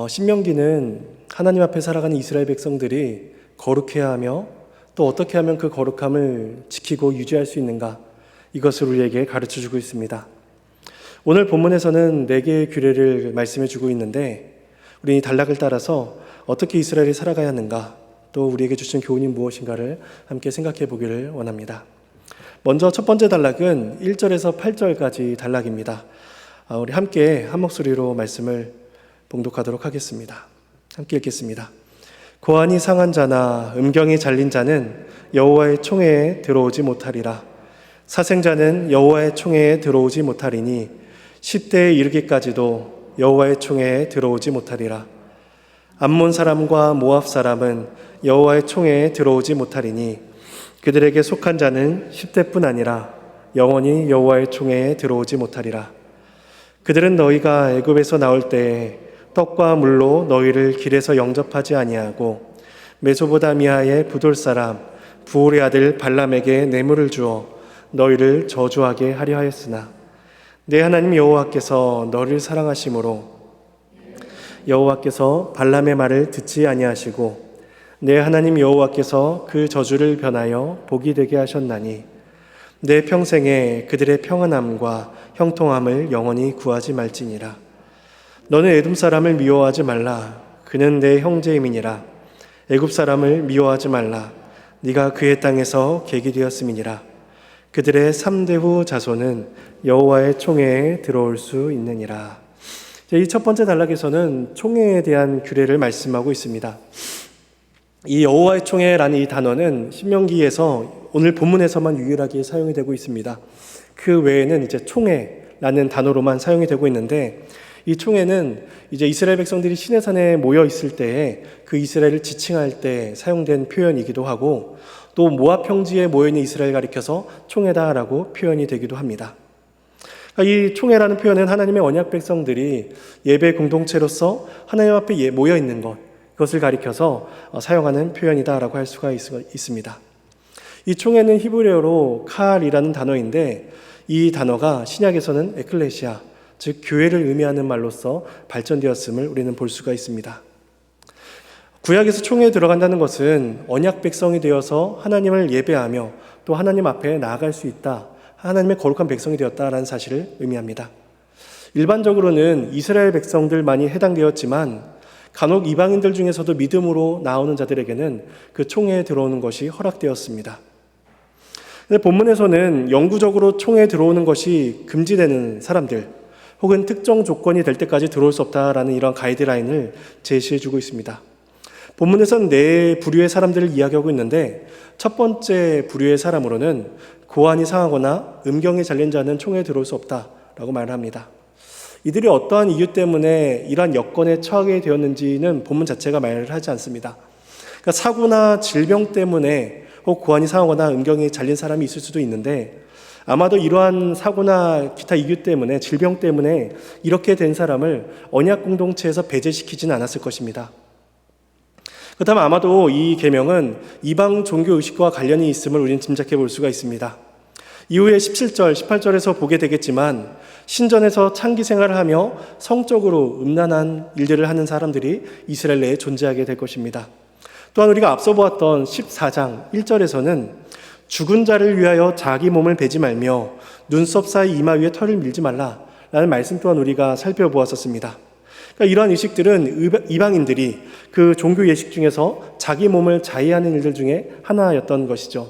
신명기는 하나님 앞에 살아가는 이스라엘 백성들이 거룩해야 하며 또 어떻게 하면 그 거룩함을 지키고 유지할 수 있는가, 이것을 우리에게 가르쳐주고 있습니다. 오늘 본문에서는 4개의 규례를 말씀해 주고 있는데, 우리 이 단락을 따라서 어떻게 이스라엘이 살아가야 하는가, 또 우리에게 주신 교훈이 무엇인가를 함께 생각해 보기를 원합니다. 먼저 첫 번째 단락은 1절에서 8절까지 단락입니다. 우리 함께 한 목소리로 말씀을 봉독하도록 하겠습니다. 함께 읽겠습니다. 고안이 상한 자나 음경이 잘린 자는 여호와의 총회에 들어오지 못하리라. 사생자는 여호와의 총회에 들어오지 못하리니 10대에 이르기까지도 여호와의 총회에 들어오지 못하리라. 암몬 사람과 모압 사람은 여호와의 총회에 들어오지 못하리니 그들에게 속한 자는 10대뿐 아니라 영원히 여호와의 총회에 들어오지 못하리라. 그들은 너희가 애굽에서 나올 때에 떡과 물로 너희를 길에서 영접하지 아니하고 메소보다미아의 부돌 사람 부올의 아들 발람에게 뇌물을 주어 너희를 저주하게 하려 하였으나 내 하나님 여호와께서 너를 사랑하심으로 여호와께서 발람의 말을 듣지 아니하시고 내 하나님 여호와께서 그 저주를 변하여 복이 되게 하셨나니 내 평생에 그들의 평안함과 형통함을 영원히 구하지 말지니라. 너는 에돔 사람을 미워하지 말라. 그는 내 형제임이니라. 애굽 사람을 미워하지 말라. 네가 그의 땅에서 객이 되었음이니라. 그들의 3대 후 자손은 여호와의 총회에 들어올 수 있느니라. 이 첫 번째 단락에서는 총회에 대한 규례를 말씀하고 있습니다. 이 여호와의 총회라는 이 단어는 신명기에서 오늘 본문에서만 유일하게 사용이 되고 있습니다. 그 외에는 이제 총회라는 단어로만 사용이 되고 있는데, 이 총회는 이제 이스라엘 백성들이 시내산에 모여 있을 때에 그 이스라엘을 지칭할 때 사용된 표현이기도 하고, 또 모압 평지에 모여 있는 이스라엘 가리켜서 총회다라고 표현이 되기도 합니다. 이 총회라는 표현은 하나님의 언약 백성들이 예배 공동체로서 하나님 앞에 모여 있는 것, 그것을 가리켜서 사용하는 표현이다라고 할 수가 있습니다. 이 총회는 히브리어로 칼이라는 단어인데, 이 단어가 신약에서는 에클레시아, 즉 교회를 의미하는 말로서 발전되었음을 우리는 볼 수가 있습니다. 구약에서 총회에 들어간다는 것은 언약 백성이 되어서 하나님을 예배하며 또 하나님 앞에 나아갈 수 있다, 하나님의 거룩한 백성이 되었다라는 사실을 의미합니다. 일반적으로는 이스라엘 백성들만이 해당되었지만 간혹 이방인들 중에서도 믿음으로 나오는 자들에게는 그 총회에 들어오는 것이 허락되었습니다. 본문에서는 영구적으로 총회에 들어오는 것이 금지되는 사람들, 혹은 특정 조건이 될 때까지 들어올 수 없다라는 이런 가이드라인을 제시해주고 있습니다. 본문에서는 4부류의 사람들을 이야기하고 있는데, 첫 번째 부류의 사람으로는 고안이 상하거나 음경이 잘린 자는 총회에 들어올 수 없다라고 말을 합니다. 이들이 어떠한 이유 때문에 이러한 여건에 처하게 되었는지는 본문 자체가 말을 하지 않습니다. 그러니까 사고나 질병 때문에 혹 고안이 상하거나 음경이 잘린 사람이 있을 수도 있는데, 아마도 이러한 사고나 기타 이유 때문에, 질병 때문에 이렇게 된 사람을 언약 공동체에서 배제시키지는 않았을 것입니다. 그렇다면 아마도 이 계명은 이방 종교 의식과 관련이 있음을 우리는 짐작해 볼 수가 있습니다. 이후에 17절, 18절에서 보게 되겠지만, 신전에서 창기 생활을 하며 성적으로 음란한 일들을 하는 사람들이 이스라엘 내에 존재하게 될 것입니다. 또한 우리가 앞서 보았던 14장 1절에서는 죽은 자를 위하여 자기 몸을 베지 말며 눈썹 사이 이마 위에 털을 밀지 말라 라는 말씀 또한 우리가 살펴보았었습니다. 그러니까 이러한 의식들은 이방인들이 그 종교 예식 중에서 자기 몸을 자해하는 일들 중에 하나였던 것이죠.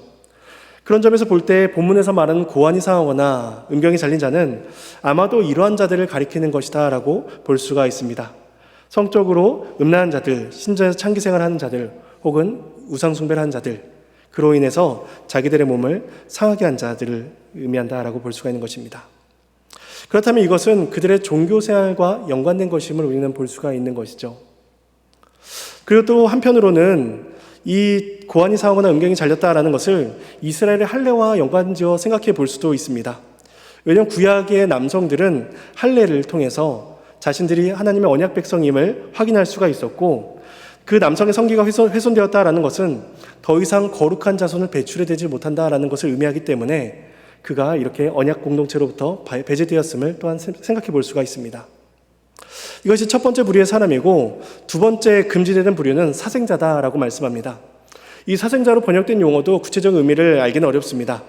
그런 점에서 볼 때 본문에서 말하는 고안이 상하거나 음경이 잘린 자는 아마도 이러한 자들을 가리키는 것이다 라고 볼 수가 있습니다. 성적으로 음란한 자들, 신전에서 창기 생활하는 자들, 혹은 우상 숭배를 하는 자들, 그로 인해서 자기들의 몸을 상하게 한 자들을 의미한다라고 볼 수가 있는 것입니다. 그렇다면 이것은 그들의 종교 생활과 연관된 것임을 우리는 볼 수가 있는 것이죠. 그리고 또 한편으로는 이 고안이 상하거나 음경이 잘렸다라는 것을 이스라엘의 할례와 연관지어 생각해 볼 수도 있습니다. 왜냐하면 구약의 남성들은 할례를 통해서 자신들이 하나님의 언약 백성임을 확인할 수가 있었고, 그 남성의 성기가 훼손되었다라는 것은 더 이상 거룩한 자손을 배출해되지 못한다라는 것을 의미하기 때문에 그가 이렇게 언약 공동체로부터 배제되었음을 또한 생각해 볼 수가 있습니다. 이것이 첫 번째 부류의 사람이고 두 번째 금지되는 부류는 사생자다라고 말씀합니다. 이 사생자로 번역된 용어도 구체적 의미를 알기는 어렵습니다.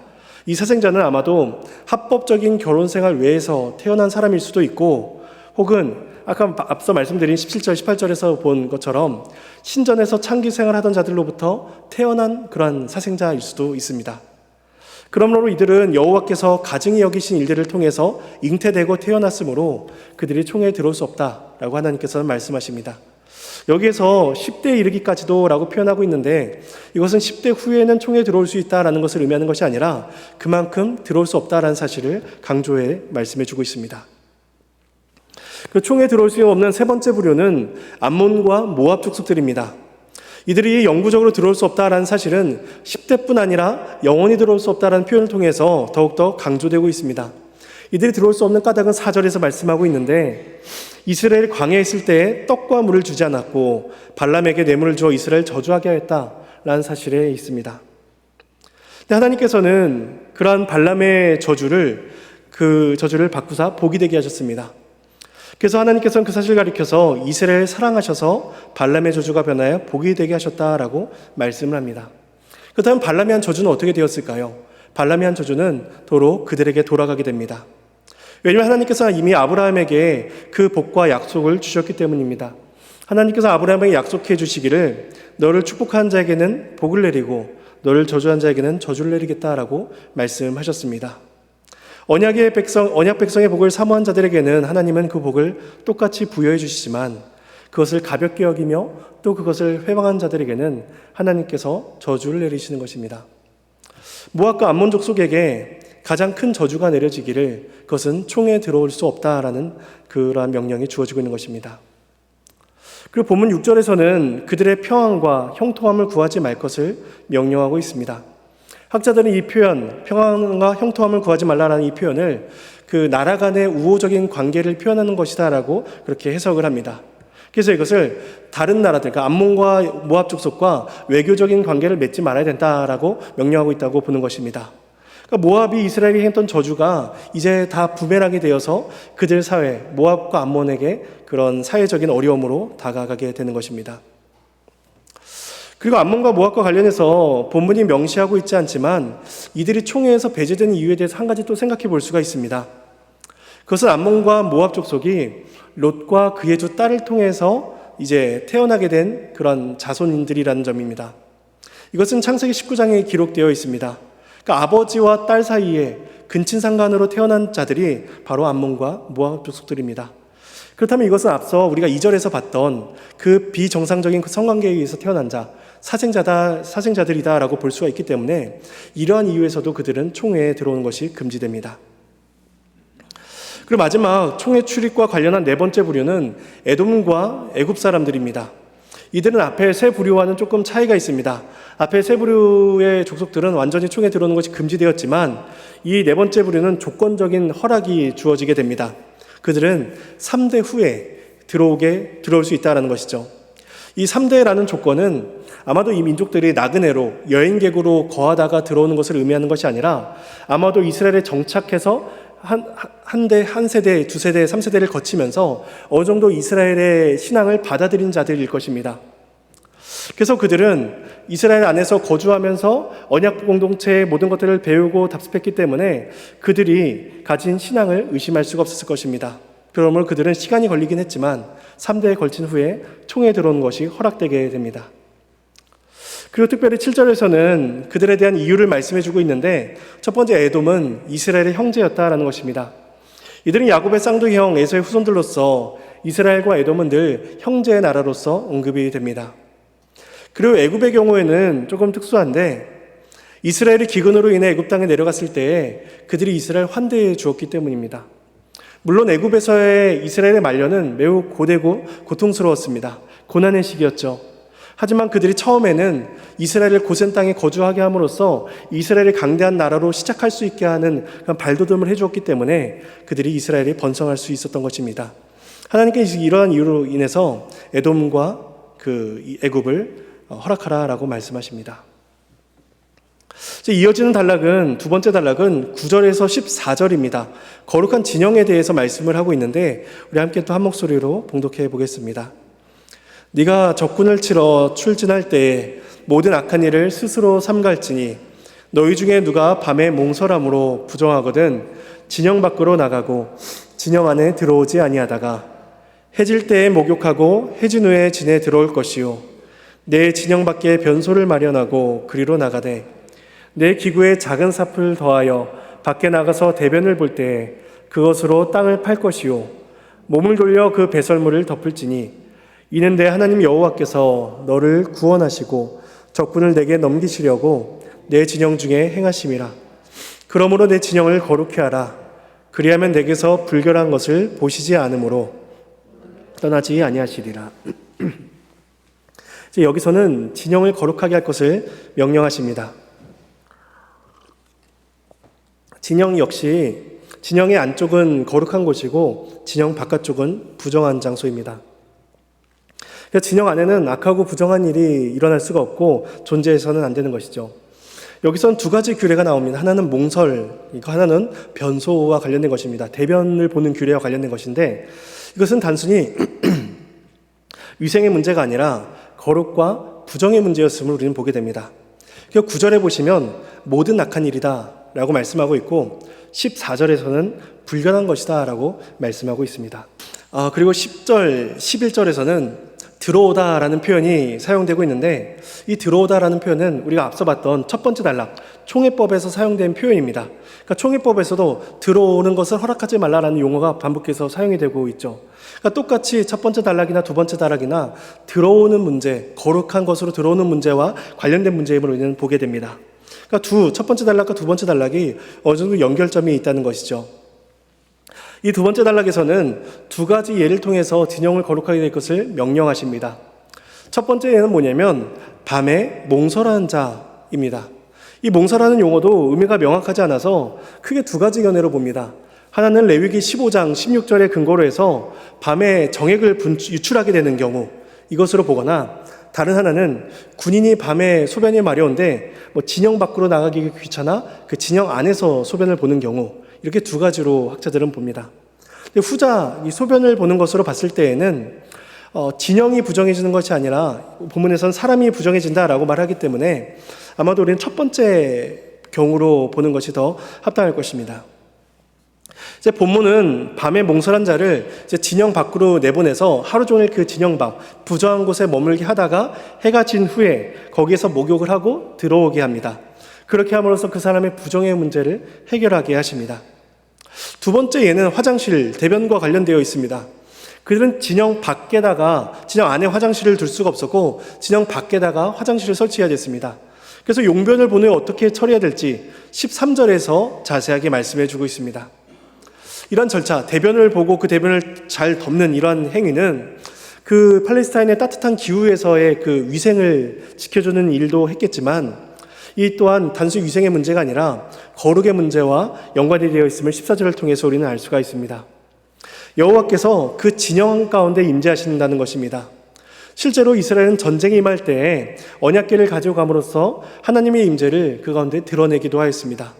이 사생자는 아마도 합법적인 결혼 생활 외에서 태어난 사람일 수도 있고 혹은 아까 앞서 말씀드린 17절, 18절에서 본 것처럼 신전에서 창기 생활하던 자들로부터 태어난 그러한 사생자일 수도 있습니다. 그러므로 이들은 여호와께서 가증히 여기신 일들을 통해서 잉태되고 태어났으므로 그들이 총회에 들어올 수 없다라고 하나님께서는 말씀하십니다. 여기에서 10대에 이르기까지도 라고 표현하고 있는데 이것은 10대 후에는 총회에 들어올 수 있다라는 것을 의미하는 것이 아니라 그만큼 들어올 수 없다라는 사실을 강조해 말씀해 주고 있습니다. 그 총회에 들어올 수 없는 세 번째 부류는 암몬과 모압 족속들입니다. 이들이 영구적으로 들어올 수 없다라는 사실은 10대뿐 아니라 영원히 들어올 수 없다라는 표현을 통해서 더욱더 강조되고 있습니다. 이들이 들어올 수 없는 까닭은 4절에서 말씀하고 있는데 이스라엘 광야에 있을 때에 떡과 물을 주지 않았고 발람에게 뇌물을 주어 이스라엘 저주하게 하였다라는 사실에 있습니다. 근데 하나님께서는 그러한 발람의 그 저주를 바꾸사 복이 되게 하셨습니다. 그래서 하나님께서는 그 사실을 가리켜서 이스라엘을 사랑하셔서 발람의 저주가 변하여 복이 되게 하셨다라고 말씀을 합니다. 그렇다면 발람이 한 저주는 어떻게 되었을까요? 발람이 한 저주는 도로 그들에게 돌아가게 됩니다. 왜냐하면 하나님께서 이미 아브라함에게 그 복과 약속을 주셨기 때문입니다. 하나님께서 아브라함에게 약속해 주시기를 너를 축복한 자에게는 복을 내리고 너를 저주한 자에게는 저주를 내리겠다라고 말씀하셨습니다. 언약 백성의 복을 사모한 자들에게는 하나님은 그 복을 똑같이 부여해 주시지만 그것을 가볍게 여기며 또 그것을 회방한 자들에게는 하나님께서 저주를 내리시는 것입니다. 모압과 암몬 족속에게 가장 큰 저주가 내려지기를 그것은 총에 들어올 수 없다라는 그러한 명령이 주어지고 있는 것입니다. 그리고 본문 6절에서는 그들의 평안과 형통함을 구하지 말 것을 명령하고 있습니다. 학자들은 이 표현, 평안과 형통함을 구하지 말라라는 이 표현을 그 나라 간의 우호적인 관계를 표현하는 것이다라고 그렇게 해석을 합니다. 그래서 이것을 다른 나라들, 그러니까 암몬과 모압 족속과 외교적인 관계를 맺지 말아야 된다라고 명령하고 있다고 보는 것입니다. 그러니까 모압이 이스라엘이 했던 저주가 이제 다 부메랑이 되어서 그들 사회, 모압과 암몬에게 그런 사회적인 어려움으로 다가가게 되는 것입니다. 그리고 암몬과 모압과 관련해서 본문이 명시하고 있지 않지만 이들이 총회에서 배제된 이유에 대해서 한 가지 또 생각해 볼 수가 있습니다. 그것은 암몬과 모압 족속이 롯과 그의 두 딸을 통해서 이제 태어나게 된 그런 자손인들이라는 점입니다. 이것은 창세기 19장에 기록되어 있습니다. 그러니까 아버지와 딸 사이에 근친상간으로 태어난 자들이 바로 암몬과 모압 족속들입니다. 그렇다면 이것은 앞서 우리가 2절에서 봤던 그 비정상적인 그 성관계에 의해서 태어난 자, 사생자들이다라고 볼 수가 있기 때문에 이러한 이유에서도 그들은 총회에 들어오는 것이 금지됩니다. 그리고 마지막 총회 출입과 관련한 네 번째 부류는 에돔과 애굽 사람들입니다. 이들은 앞에 세 부류와는 조금 차이가 있습니다. 앞에 세 부류의 족속들은 완전히 총회에 들어오는 것이 금지되었지만 이 네 번째 부류는 조건적인 허락이 주어지게 됩니다. 그들은 3대 후에 들어올 수 있다는 것이죠. 이 3대라는 조건은 아마도 이 민족들이 나그네로 여행객으로 거하다가 들어오는 것을 의미하는 것이 아니라 아마도 이스라엘에 정착해서 한 세대, 두 세대, 3세대를 거치면서 어느 정도 이스라엘의 신앙을 받아들인 자들일 것입니다. 그래서 그들은 이스라엘 안에서 거주하면서 언약 공동체의 모든 것들을 배우고 답습했기 때문에 그들이 가진 신앙을 의심할 수가 없었을 것입니다. 그러므로 그들은 시간이 걸리긴 했지만 3대에 걸친 후에 총회에 들어오는 것이 허락되게 됩니다. 그리고 특별히 7절에서는 그들에 대한 이유를 말씀해주고 있는데 첫 번째 에돔은 이스라엘의 형제였다라는 것입니다. 이들은 야곱의 쌍둥이 형 에서의 후손들로서 이스라엘과 에돔은 늘 형제의 나라로서 언급이 됩니다. 그리고 애굽의 경우에는 조금 특수한데 이스라엘이 기근으로 인해 애굽 땅에 내려갔을 때에 그들이 이스라엘 환대해 주었기 때문입니다. 물론 애굽에서의 이스라엘의 말년은 매우 고되고 고통스러웠습니다. 고난의 시기였죠. 하지만 그들이 처음에는 이스라엘을 고센 땅에 거주하게 함으로써 이스라엘이 강대한 나라로 시작할 수 있게 하는 그런 발돋움을 해주었기 때문에 그들이 이스라엘이 번성할 수 있었던 것입니다. 하나님께서 이러한 이유로 인해서 에돔과 그 애굽을 허락하라라고 말씀하십니다. 이제 이어지는 단락은, 두 번째 단락은 9절에서 14절입니다. 거룩한 진영에 대해서 말씀을 하고 있는데 우리 함께 또 한 목소리로 봉독해 보겠습니다. 네가 적군을 치러 출진할 때에 모든 악한 일을 스스로 삼갈지니 너희 중에 누가 밤에 몽설함으로 부정하거든 진영 밖으로 나가고 진영 안에 들어오지 아니하다가 해질 때에 목욕하고 해진 후에 진에 들어올 것이요 내 진영 밖에 변소를 마련하고 그리로 나가되 내 기구에 작은 삽을 더하여 밖에 나가서 대변을 볼 때에 그것으로 땅을 팔 것이요 몸을 돌려 그 배설물을 덮을지니 이는 내 하나님 여호와께서 너를 구원하시고 적군을 내게 넘기시려고 내 진영 중에 행하심이라. 그러므로 내 진영을 거룩히 하라. 그리하면 내게서 불결한 것을 보시지 않으므로 떠나지 아니하시리라. 이제 여기서는 진영을 거룩하게 할 것을 명령하십니다. 진영 역시 진영의 안쪽은 거룩한 곳이고 진영 바깥쪽은 부정한 장소입니다. 진영 안에는 악하고 부정한 일이 일어날 수가 없고 존재해서는 안 되는 것이죠. 여기선 두 가지 규례가 나옵니다. 하나는 몽설, 하나는 변소와 관련된 것입니다. 대변을 보는 규례와 관련된 것인데 이것은 단순히 위생의 문제가 아니라 거룩과 부정의 문제였음을 우리는 보게 됩니다. 9절에 보시면 모든 악한 일이다 라고 말씀하고 있고 14절에서는 불결한 것이다 라고 말씀하고 있습니다. 그리고 10절, 11절에서는 들어오다라는 표현이 사용되고 있는데 이 들어오다라는 표현은 우리가 앞서 봤던 첫 번째 단락 총회법에서 사용된 표현입니다. 그러니까 총회법에서도 들어오는 것을 허락하지 말라라는 용어가 반복해서 사용이 되고 있죠. 그러니까 똑같이 첫 번째 단락이나 두 번째 단락이나 들어오는 문제, 거룩한 것으로 들어오는 문제와 관련된 문제임을 우리는 보게 됩니다. 그러니까 첫 번째 단락과 두 번째 단락이 어느 정도 연결점이 있다는 것이죠. 이 두 번째 단락에서는 두 가지 예를 통해서 진영을 거룩하게 될 것을 명령하십니다. 첫 번째 예는 뭐냐면 밤에 몽설하는 자입니다. 이 몽설하는 용어도 의미가 명확하지 않아서 크게 두 가지 견해로 봅니다. 하나는 레위기 15장 16절의 근거로 해서 밤에 정액을 유출하게 되는 경우 이것으로 보거나 다른 하나는 군인이 밤에 소변이 마려운데 진영 밖으로 나가기 귀찮아 그 진영 안에서 소변을 보는 경우 이렇게 두 가지로 학자들은 봅니다. 근데 후자 이 소변을 보는 것으로 봤을 때에는 진영이 부정해지는 것이 아니라 본문에서는 사람이 부정해진다라고 말하기 때문에 아마도 우리는 첫 번째 경우로 보는 것이 더 합당할 것입니다. 이제 본문은 밤에 몽설한 자를 이제 진영 밖으로 내보내서 하루 종일 그 진영 밖 부정한 곳에 머물게 하다가 해가 진 후에 거기에서 목욕을 하고 들어오게 합니다. 그렇게 함으로써 그 사람의 부정의 문제를 해결하게 하십니다. 두 번째 예는 화장실, 대변과 관련되어 있습니다. 그들은 진영 밖에다가 진영 안에 화장실을 둘 수가 없었고 진영 밖에다가 화장실을 설치해야 됐습니다. 그래서 용변을 본 후에 어떻게 처리해야 될지 13절에서 자세하게 말씀해 주고 있습니다. 이런 절차, 대변을 보고 그 대변을 잘 덮는 이러한 행위는 그 팔레스타인의 따뜻한 기후에서의 그 위생을 지켜주는 일도 했겠지만 이 또한 단순히 위생의 문제가 아니라 거룩의 문제와 연관이 되어 있음을 14절을 통해서 우리는 알 수가 있습니다. 여호와께서 그 진영 가운데 임재하신다는 것입니다. 실제로 이스라엘은 전쟁에 임할 때에 언약궤를 가지고 감으로써 하나님의 임재를 그 가운데 드러내기도 하였습니다.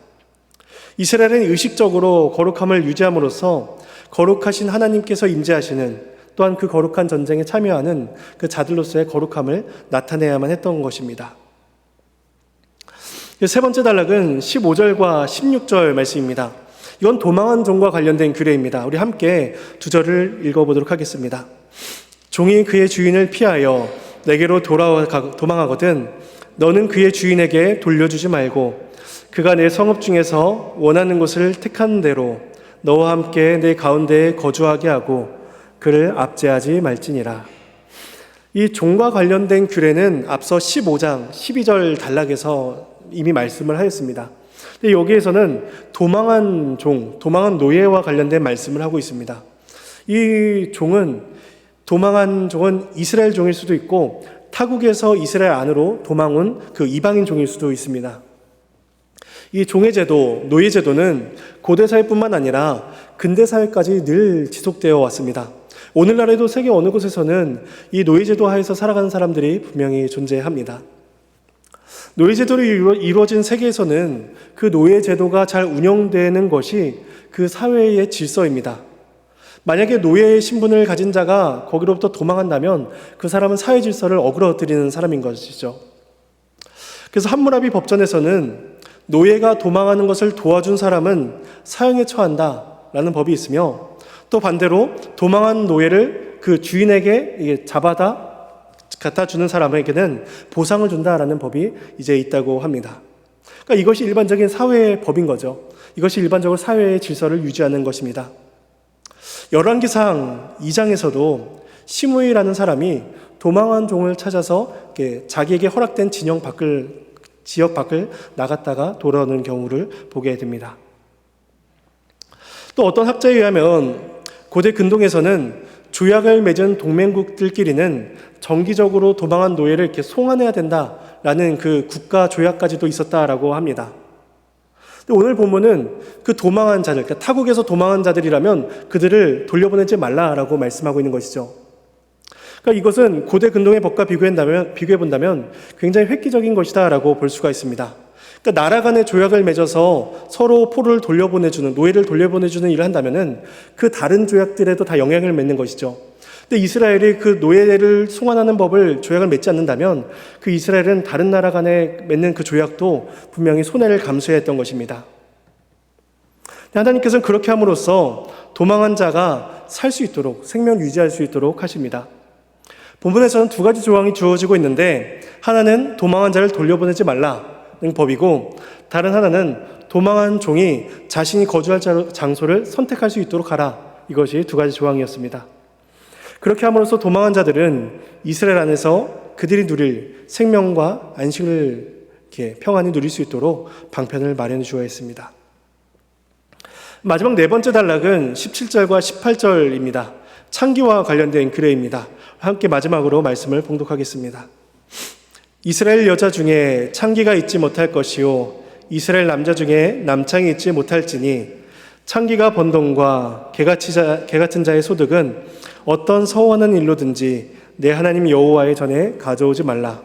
이스라엘은 의식적으로 거룩함을 유지함으로써 거룩하신 하나님께서 임재하시는 또한 그 거룩한 전쟁에 참여하는 그 자들로서의 거룩함을 나타내야만 했던 것입니다. 세 번째 단락은 15절과 16절 말씀입니다. 이건 도망한 종과 관련된 규례입니다. 우리 함께 두 절을 읽어보도록 하겠습니다. 종이 그의 주인을 피하여 내게로 도망하거든 너는 그의 주인에게 돌려주지 말고 그가 내 성읍 중에서 원하는 곳을 택한 대로 너와 함께 내 가운데에 거주하게 하고 그를 압제하지 말지니라. 이 종과 관련된 규례는 앞서 15장 12절 단락에서 이미 말씀을 하였습니다. 근데 여기에서는 도망한 종, 도망한 노예와 관련된 말씀을 하고 있습니다. 이 종은 도망한 종은 이스라엘 종일 수도 있고 타국에서 이스라엘 안으로 도망 온 그 이방인 종일 수도 있습니다. 이 종의 제도, 노예 제도는 고대 사회뿐만 아니라 근대 사회까지 늘 지속되어 왔습니다. 오늘날에도 세계 어느 곳에서는 이 노예 제도 하에서 살아가는 사람들이 분명히 존재합니다. 노예제도로 이루어진 세계에서는 그 노예제도가 잘 운영되는 것이 그 사회의 질서입니다. 만약에 노예의 신분을 가진 자가 거기로부터 도망한다면 그 사람은 사회 질서를 어그러뜨리는 사람인 것이죠. 그래서 함무라비 법전에서는 노예가 도망하는 것을 도와준 사람은 사형에 처한다라는 법이 있으며, 또 반대로 도망한 노예를 그 주인에게 갖다 주는 사람에게는 보상을 준다라는 법이 이제 있다고 합니다. 그러니까 이것이 일반적인 사회의 법인 거죠. 이것이 일반적으로 사회의 질서를 유지하는 것입니다. 열왕기상 2장에서도 시므이라는 사람이 도망한 종을 찾아서 자기에게 허락된 지역 밖을 나갔다가 돌아오는 경우를 보게 됩니다. 또 어떤 학자에 의하면 고대 근동에서는 조약을 맺은 동맹국들끼리는 정기적으로 도망한 노예를 이렇게 송환해야 된다라는 그 국가 조약까지도 있었다라고 합니다. 오늘 본문은 그 도망한 자들, 그러니까 타국에서 도망한 자들이라면 그들을 돌려보내지 말라라고 말씀하고 있는 것이죠. 그러니까 이것은 고대 근동의 법과 비교해본다면 굉장히 획기적인 것이다라고 볼 수가 있습니다. 그러니까 나라 간의 조약을 맺어서 서로 노예를 돌려보내주는 일을 한다면은 그 다른 조약들에도 다 영향을 맺는 것이죠. 근데 이스라엘이 그 노예를 송환하는 조약을 맺지 않는다면 그 이스라엘은 다른 나라 간에 맺는 그 조약도 분명히 손해를 감수해야 했던 것입니다. 하나님께서는 그렇게 함으로써 도망한 자가 살 수 있도록, 생명을 유지할 수 있도록 하십니다. 본문에서는 두 가지 조항이 주어지고 있는데, 하나는 도망한 자를 돌려보내지 말라는 법이고, 다른 하나는 도망한 종이 자신이 거주할 장소를 선택할 수 있도록 하라. 이것이 두 가지 조항이었습니다. 그렇게 함으로써 도망한 자들은 이스라엘 안에서 그들이 누릴 생명과 안식을 평안히 누릴 수 있도록 방편을 마련해 주어야 했습니다. 마지막 네 번째 단락은 17절과 18절입니다. 창기와 관련된 규례입니다. 함께 마지막으로 말씀을 봉독하겠습니다. 이스라엘 여자 중에 창기가 있지 못할 것이요 이스라엘 남자 중에 남창이 있지 못할지니 창기가 번 돈과 개 같은 자의 소득은 어떤 서원하는 일로든지 내 하나님 여호와의 전에 가져오지 말라.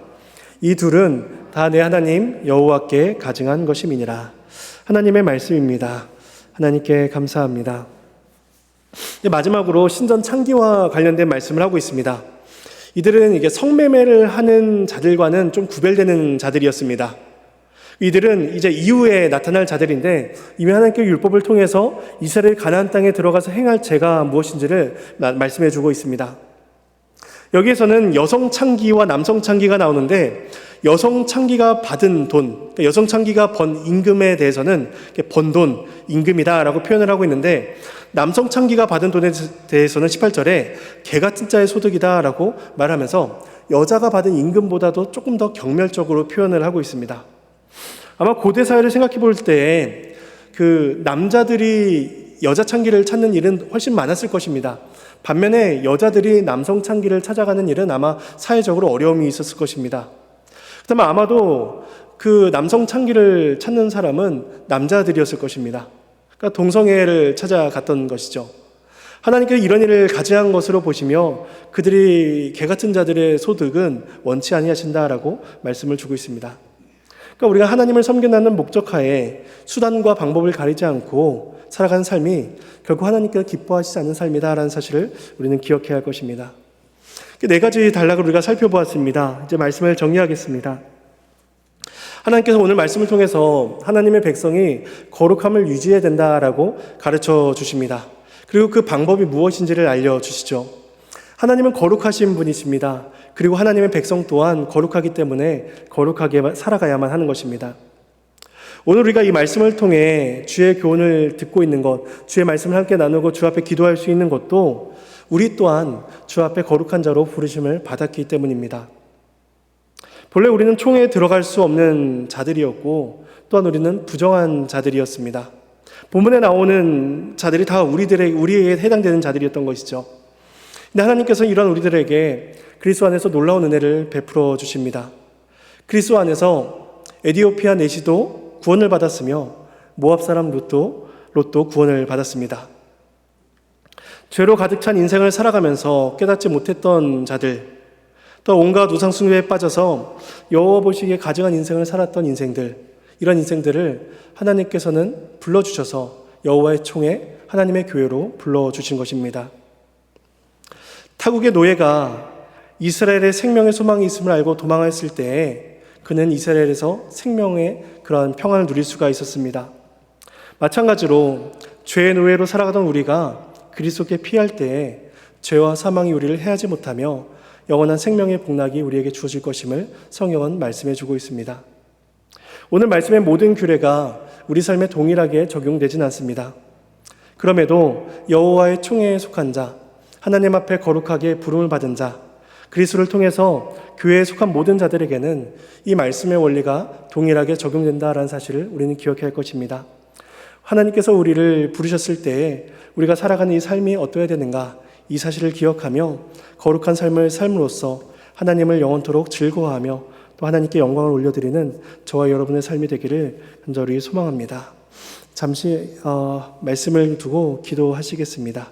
이 둘은 다 내 하나님 여호와께 가증한 것임이니라. 하나님의 말씀입니다. 하나님께 감사합니다. 마지막으로 신전 창기와 관련된 말씀을 하고 있습니다. 이들은 이게 성매매를 하는 자들과는 좀 구별되는 자들이었습니다. 이들은 이제 이후에 나타날 자들인데 이미 하나님께서 율법을 통해서 이스라엘 가나안 땅에 들어가서 행할 죄가 무엇인지를 말씀해 주고 있습니다. 여기에서는 여성 창기와 남성 창기가 나오는데, 여성 창기가 받은 돈, 그러니까 여성 창기가 번 임금에 대해서는 번 돈, 임금이다라고 표현을 하고 있는데, 남성 창기가 받은 돈에 대해서는 18절에 개 같은 자의 소득이다라고 말하면서 여자가 받은 임금보다도 조금 더 경멸적으로 표현을 하고 있습니다. 아마 고대 사회를 생각해 볼 때 그 남자들이 여자 창기를 찾는 일은 훨씬 많았을 것입니다. 반면에 여자들이 남성 창기를 찾아가는 일은 아마 사회적으로 어려움이 있었을 것입니다. 그다음에 아마도 그 남성 창기를 찾는 사람은 남자들이었을 것입니다. 그러니까 동성애를 찾아갔던 것이죠. 하나님께서 이런 일을 가증한 것으로 보시며 그들이 개 같은 자들의 소득은 원치 아니하신다라고 말씀을 주고 있습니다. 그러니까 우리가 하나님을 섬긴다는 목적하에 수단과 방법을 가리지 않고 살아가는 삶이 결국 하나님께서 기뻐하시지 않는 삶이다라는 사실을 우리는 기억해야 할 것입니다. 네 가지 단락을 우리가 살펴보았습니다. 이제 말씀을 정리하겠습니다. 하나님께서 오늘 말씀을 통해서 하나님의 백성이 거룩함을 유지해야 된다라고 가르쳐 주십니다. 그리고 그 방법이 무엇인지를 알려주시죠. 하나님은 거룩하신 분이십니다. 그리고 하나님의 백성 또한 거룩하기 때문에 거룩하게 살아가야만 하는 것입니다. 오늘 우리가 이 말씀을 통해 주의 교훈을 듣고 있는 것, 주의 말씀을 함께 나누고 주 앞에 기도할 수 있는 것도 우리 또한 주 앞에 거룩한 자로 부르심을 받았기 때문입니다. 본래 우리는 총회에 들어갈 수 없는 자들이었고 또한 우리는 부정한 자들이었습니다. 본문에 나오는 자들이 다 우리에게 해당되는 자들이었던 것이죠. 근데 하나님께서 이런 우리들에게 그리스도 안에서 놀라운 은혜를 베풀어 주십니다. 그리스도 안에서 에디오피아 내시도 구원을 받았으며 모압 사람 롯도 구원을 받았습니다. 죄로 가득 찬 인생을 살아가면서 깨닫지 못했던 자들, 또 온갖 우상 숭배에 빠져서 여호와 보시기에 가증한 인생을 살았던 인생들, 이런 인생들을 하나님께서는 불러주셔서 여호와의 총회, 하나님의 교회로 불러주신 것입니다. 타국의 노예가 이스라엘의 생명의 소망이 있음을 알고 도망했을 때에 그는 이스라엘에서 생명의 그러한 평안을 누릴 수가 있었습니다. 마찬가지로 죄의 노예로 살아가던 우리가 그리스도께 피할 때에 죄와 사망이 우리를 해하지 못하며 영원한 생명의 복락이 우리에게 주어질 것임을 성경은 말씀해 주고 있습니다. 오늘 말씀의 모든 규례가 우리 삶에 동일하게 적용되진 않습니다. 그럼에도 여호와의 총회에 속한 자, 하나님 앞에 거룩하게 부름을 받은 자, 그리스도를 통해서 교회에 속한 모든 자들에게는 이 말씀의 원리가 동일하게 적용된다라는 사실을 우리는 기억해야 할 것입니다. 하나님께서 우리를 부르셨을 때에 우리가 살아가는 이 삶이 어떠해야 되는가, 이 사실을 기억하며 거룩한 삶을 삶으로써 하나님을 영원토록 즐거워하며 또 하나님께 영광을 올려드리는 저와 여러분의 삶이 되기를 간절히 소망합니다. 잠시 말씀을 두고 기도하시겠습니다.